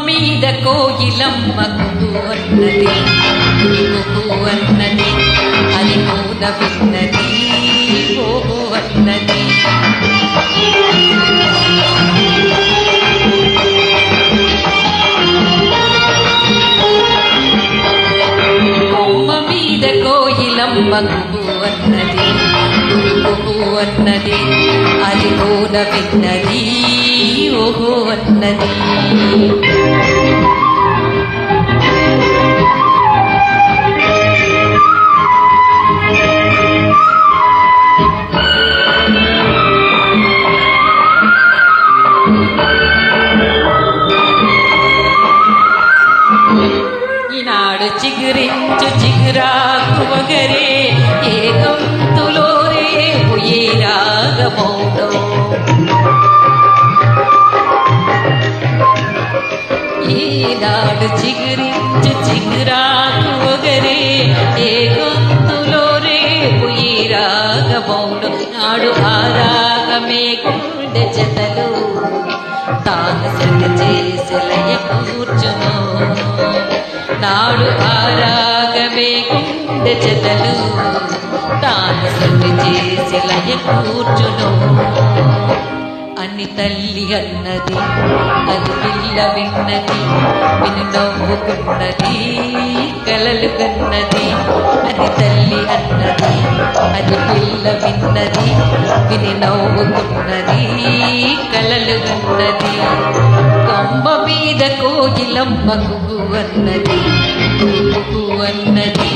మీద కోయిలమ్మ కుకు అన్నది కుకు అన్నది అది కూన విన్నది ఓహో అన్నది కొమ్మ మీద కోయిలమ్మ కుకు అన్నది కుకు అన్నది అది కూన విన్నది ఓహో అన్నది ఈనాడు చిగురించు చిగురాకు వగరే ఏ గొంతులో రేపు ఏ రాగమౌనో ఈనాడు చిగురించు చిగురాకు వగరే ఏ గొంతులో రేపు ఏ రాగమౌనో నాడు ఆ రాగమే గుండె జతలు తాను సగ చేసి లయ కూర్చును నాడు ఆ రాగమే గుండె జతలు తాను సగ చేసి లయ కూర్చును అని తల్లి అన్నది అది పిల్ల విన్నది విని నవ్వుకున్నది కలలు కన్నది అని తల్లి అన్నది అది పిల్ల విన్నది విని నవ్వుకున్నది కలలు కన్నది కొమ్మ మీద కోయిలమ్మ కుకు అన్నది కుకు అన్నది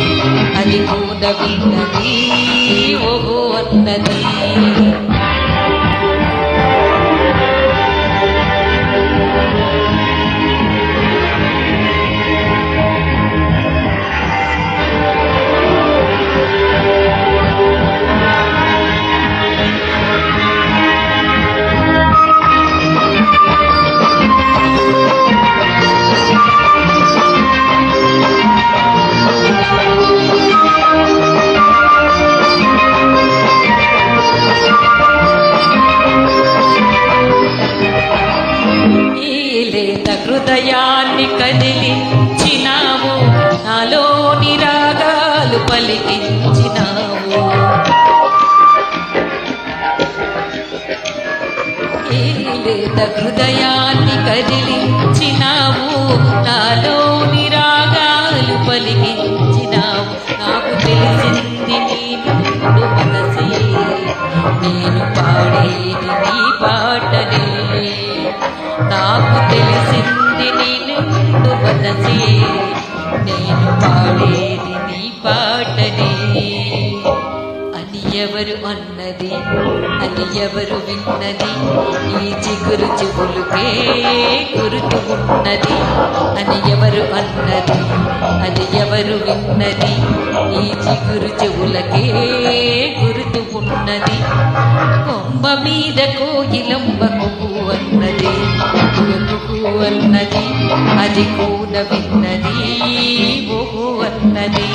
అది కూన విన్నది ఓహో అన్నది హృదయాన్ని కదిలించినావు నాలోని రాగాలు పలికించినావు ఏలేత హృదయాన్ని కదిలించినావు నాలోని రాగాలు పలికించినావు నాకు తెలిసింది నీ నిండు మనసే నేను పాడేది నీ పాటనే నాకు తెలిసింది నీ నిండు మనసే నేను పాడేది నీ పాటనే అని ఎవరు అన్నది అని ఎవరు విన్నది ఈ చిగురు చెవులుకే గురుతు ఉన్నది అని ఎవరు అన్నది అది ఎవరు విన్నది ఈ చిగురు చెవులకే గురుతు ఉన్నది కొమ్మ మీద కోయిలమ్మ కుకు అన్నది కుకు అన్నది అది కూన విన్నది ఓహో అన్నది